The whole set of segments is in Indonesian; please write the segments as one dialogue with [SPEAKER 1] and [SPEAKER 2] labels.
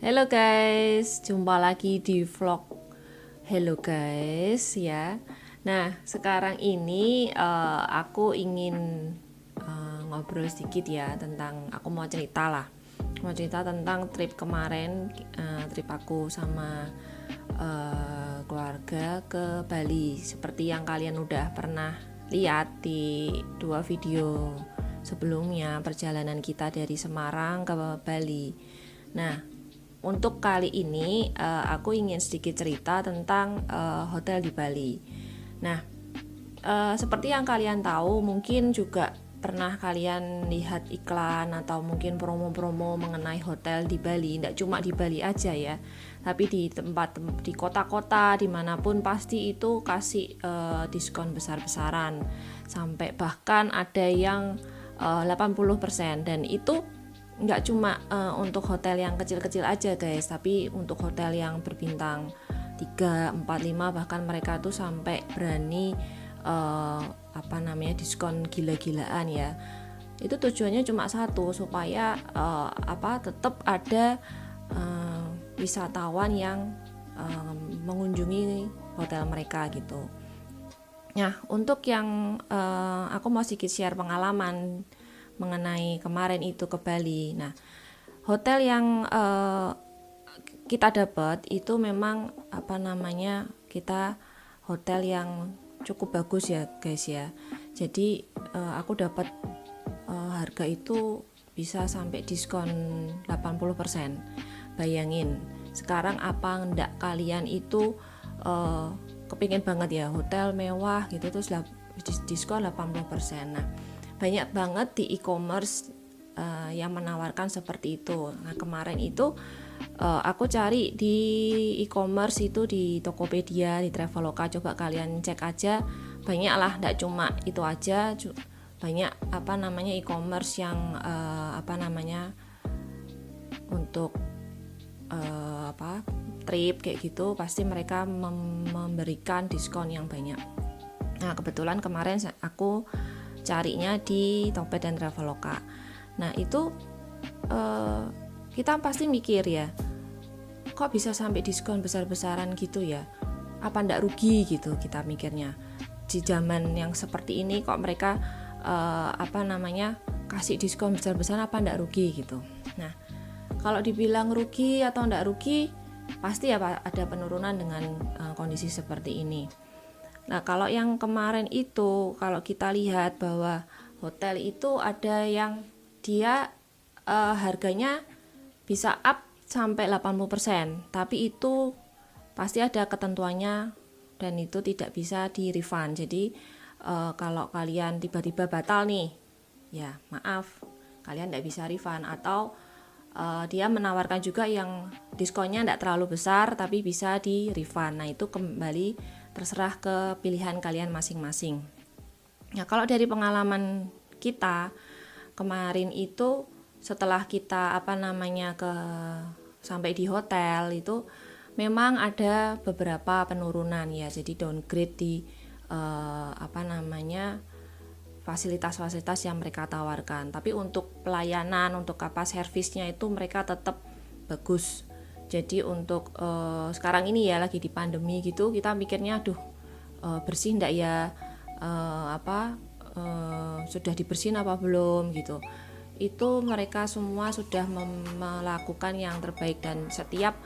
[SPEAKER 1] Halo guys, jumpa lagi di vlog Hello guys ya. Nah, sekarang ini aku ingin ngobrol sedikit ya tentang, aku mau cerita lah. Mau cerita tentang trip kemarin, trip aku sama keluarga ke Bali. Seperti yang kalian udah pernah lihat di 2 video sebelumnya, perjalanan kita dari Semarang ke Bali. Nah, untuk kali ini aku ingin sedikit cerita tentang hotel di Bali. Nah, seperti yang kalian tahu, mungkin juga pernah kalian lihat iklan atau mungkin promo-promo mengenai hotel di Bali. Tidak cuma di Bali aja ya, tapi di tempat, di kota-kota dimanapun pasti itu kasih diskon besar-besaran, sampai bahkan ada yang 80%. Dan itu nggak cuma untuk hotel yang kecil-kecil aja guys, tapi untuk hotel yang berbintang 3, 4, 5, bahkan mereka tuh sampai berani diskon gila-gilaan ya. Itu tujuannya cuma satu, supaya tetap ada wisatawan yang mengunjungi hotel mereka gitu. Nah, untuk yang aku mau sedikit share pengalaman mengenai kemarin itu ke Bali. Nah, hotel yang kita dapat itu memang kita hotel yang cukup bagus ya guys ya. Jadi aku dapat harga itu bisa sampai diskon 80%. Bayangin, sekarang apa enggak kalian itu kepingin banget ya hotel mewah gitu terus diskon 80%. Nah, banyak banget di e-commerce yang menawarkan seperti itu. Nah, kemarin itu aku cari di e-commerce itu di Tokopedia, di Traveloka, coba kalian cek aja. Banyak lah, tidak cuma itu aja, banyak e-commerce yang untuk trip kayak gitu, pasti mereka memberikan diskon yang banyak. Nah, kebetulan kemarin aku carinya di Tokped dan Traveloka. Nah, itu kita pasti mikir ya, kok bisa sampai diskon besar-besaran gitu ya, apa ndak rugi gitu kita mikirnya. Di zaman yang seperti ini kok mereka kasih diskon besar-besaran, apa ndak rugi gitu. Nah, kalau dibilang rugi atau ndak rugi, pasti ya ada penurunan dengan kondisi seperti ini. Nah, kalau yang kemarin itu, kalau kita lihat bahwa hotel itu ada yang dia harganya bisa up sampai 80%, tapi itu pasti ada ketentuannya dan itu tidak bisa di refund. Jadi kalau kalian tiba-tiba batal nih, ya maaf, kalian tidak bisa refund. Atau dia menawarkan juga yang diskonnya tidak terlalu besar tapi bisa di refund. Nah, itu kembali terserah ke pilihan kalian masing-masing. Nah, kalau dari pengalaman kita kemarin itu, setelah kita sampai di hotel itu memang ada beberapa penurunan ya, jadi downgrade di fasilitas-fasilitas yang mereka tawarkan. Tapi untuk pelayanan, untuk servisnya itu mereka tetap bagus. Jadi untuk sekarang ini ya lagi di pandemi gitu, kita mikirnya bersih enggak ya, sudah dibersihin apa belum gitu. Itu mereka semua sudah melakukan yang terbaik, dan setiap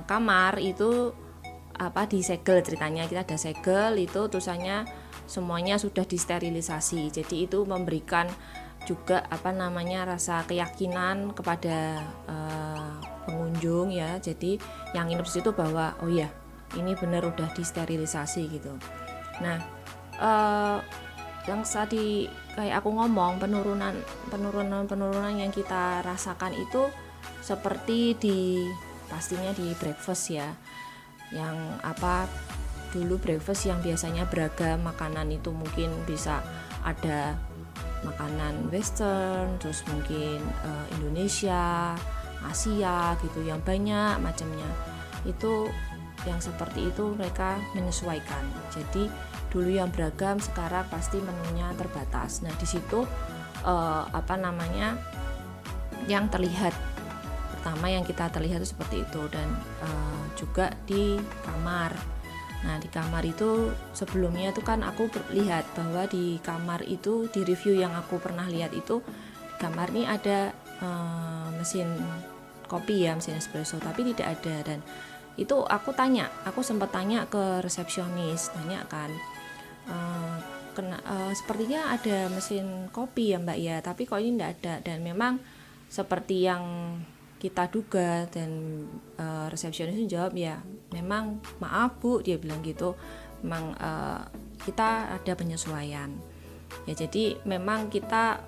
[SPEAKER 1] kamar itu disegel, ceritanya kita ada segel itu tulisannya semuanya sudah disterilisasi. Jadi itu memberikan juga rasa keyakinan kepada pengunjung ya. Jadi yang nginep di situ bahwa oh ya, ini benar udah disterilisasi gitu. Nah, yang tadi kayak aku ngomong, penurunan yang kita rasakan itu seperti pastinya di breakfast ya, yang dulu breakfast yang biasanya beragam makanan itu mungkin bisa ada makanan western, terus mungkin Indonesia, Asia gitu, yang banyak macamnya. Itu yang seperti itu mereka menyesuaikan. Jadi dulu yang beragam, sekarang pasti menunya terbatas. Nah, di situ yang terlihat pertama yang kita terlihat itu seperti itu. Dan juga di kamar. Nah, di kamar itu sebelumnya itu kan aku lihat bahwa di kamar itu, di review yang aku pernah lihat itu, di kamar ini ada mesin kopi ya, mesin espresso, tapi tidak ada. Dan itu aku sempat tanya ke resepsionis, tanya kan, sepertinya ada mesin kopi ya mbak ya, tapi kok ini tidak ada. Dan memang seperti yang kita duga. Dan resepsionis jawab, ya memang maaf bu, dia bilang gitu, memang kita ada penyesuaian ya. Jadi memang kita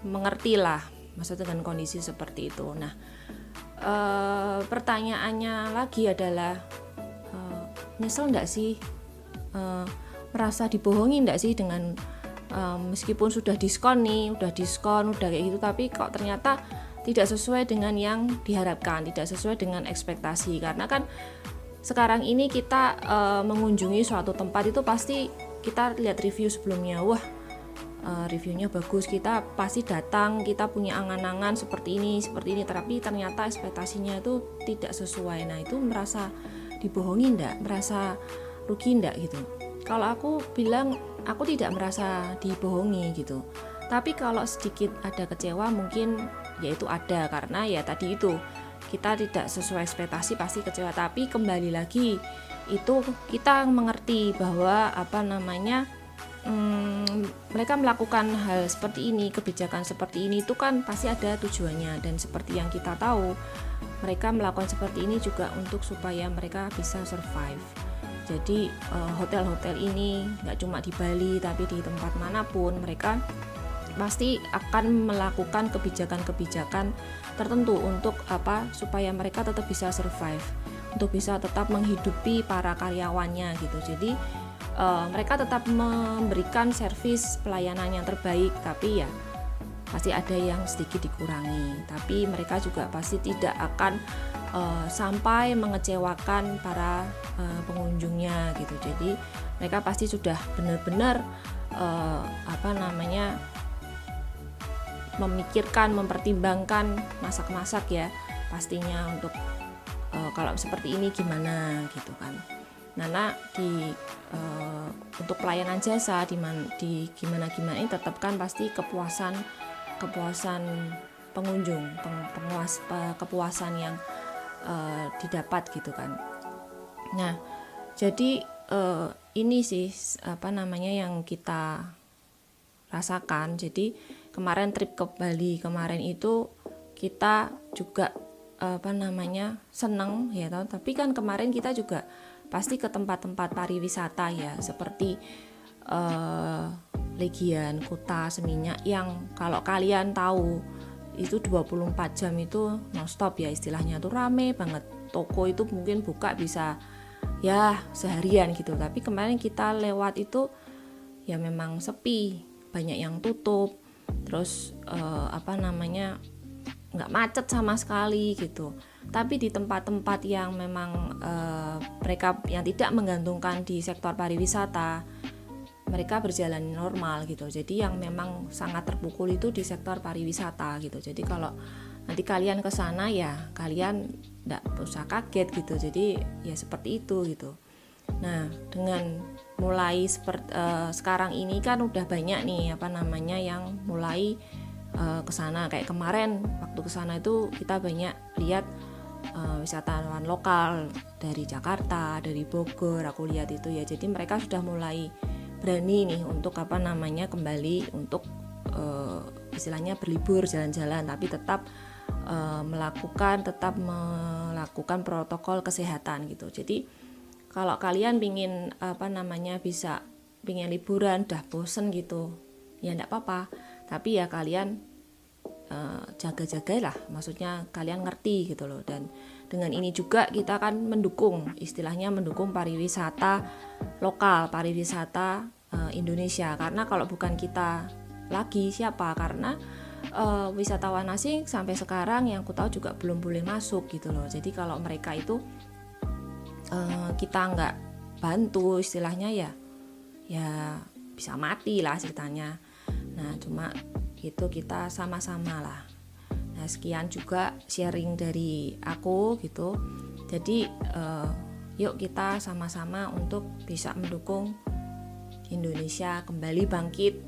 [SPEAKER 1] mengerti lah maksudnya dengan kondisi seperti itu. Nah, pertanyaannya lagi adalah, nyesel enggak sih, merasa dibohongi enggak sih dengan meskipun sudah diskon udah kayak gitu, tapi kok ternyata tidak sesuai dengan yang diharapkan, tidak sesuai dengan ekspektasi. Karena kan sekarang ini kita mengunjungi suatu tempat itu pasti kita lihat review sebelumnya, wah reviewnya bagus, kita pasti datang, kita punya angan-angan seperti ini, tapi ternyata ekspektasinya itu tidak sesuai. Nah, itu merasa dibohongi enggak, merasa rugi enggak gitu. Kalau aku bilang aku tidak merasa dibohongi gitu, tapi kalau sedikit ada kecewa mungkin yaitu ada, karena ya tadi itu kita tidak sesuai ekspektasi pasti kecewa. Tapi kembali lagi itu kita mengerti bahwa mereka melakukan hal seperti ini, kebijakan seperti ini itu kan pasti ada tujuannya. Dan seperti yang kita tahu, mereka melakukan seperti ini juga untuk supaya mereka bisa survive. Jadi hotel-hotel ini nggak cuma di Bali tapi di tempat manapun mereka pasti akan melakukan kebijakan-kebijakan tertentu untuk supaya mereka tetap bisa survive, untuk bisa tetap menghidupi para karyawannya gitu. Jadi mereka tetap memberikan servis pelayanan yang terbaik, tapi ya pasti ada yang sedikit dikurangi. Tapi mereka juga pasti tidak akan sampai mengecewakan para pengunjungnya gitu. Jadi mereka pasti sudah benar-benar memikirkan, mempertimbangkan, masak-masak ya pastinya untuk kalau seperti ini gimana gitu kan. Nah, untuk pelayanan jasa di gimana ini tetap kan pasti kepuasan pengunjung, kepuasan yang didapat gitu kan. Nah, jadi ini sih yang kita rasakan. Jadi kemarin trip ke Bali kemarin itu kita juga seneng ya, tapi kan kemarin kita juga pasti ke tempat-tempat pariwisata ya, seperti Legian, Kuta, Seminyak, yang kalau kalian tahu itu 24 jam itu non-stop ya istilahnya, tuh rame banget. Toko itu mungkin buka bisa ya seharian gitu, tapi kemarin kita lewat itu ya memang sepi, banyak yang tutup. Terus nggak macet sama sekali gitu. Tapi di tempat-tempat yang memang mereka yang tidak menggantungkan di sektor pariwisata, mereka berjalan normal gitu. Jadi yang memang sangat terpukul itu di sektor pariwisata gitu. Jadi kalau nanti kalian ke sana ya kalian nggak usah kaget gitu. Jadi ya seperti itu gitu. Nah, dengan mulai sekarang ini kan udah banyak nih yang mulai kesana. Kayak kemarin waktu kesana itu kita banyak lihat wisatawan lokal dari Jakarta, dari Bogor, aku lihat itu ya. Jadi mereka sudah mulai berani nih untuk kembali untuk istilahnya berlibur, jalan-jalan, tapi tetap melakukan protokol kesehatan gitu. Jadi kalau kalian pingin pingin liburan, udah bosen gitu, ya enggak apa-apa. Tapi ya kalian jaga-jagailah, maksudnya kalian ngerti gitu loh. Dan dengan ini juga kita kan mendukung pariwisata lokal, pariwisata Indonesia. Karena kalau bukan kita lagi siapa? Karena wisatawan asing sampai sekarang yang aku tahu juga belum boleh masuk gitu loh. Jadi kalau mereka itu kita nggak bantu istilahnya ya bisa mati lah ceritanya. Nah, cuma itu kita sama-sama lah. Nah, Nah, sekian juga sharing dari aku gitu. Jadi yuk kita sama-sama untuk bisa mendukung Indonesia kembali bangkit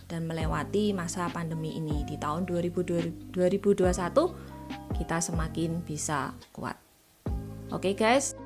[SPEAKER 1] dan melewati masa pandemi ini. Di tahun 2021 kita semakin bisa kuat. Oke guys,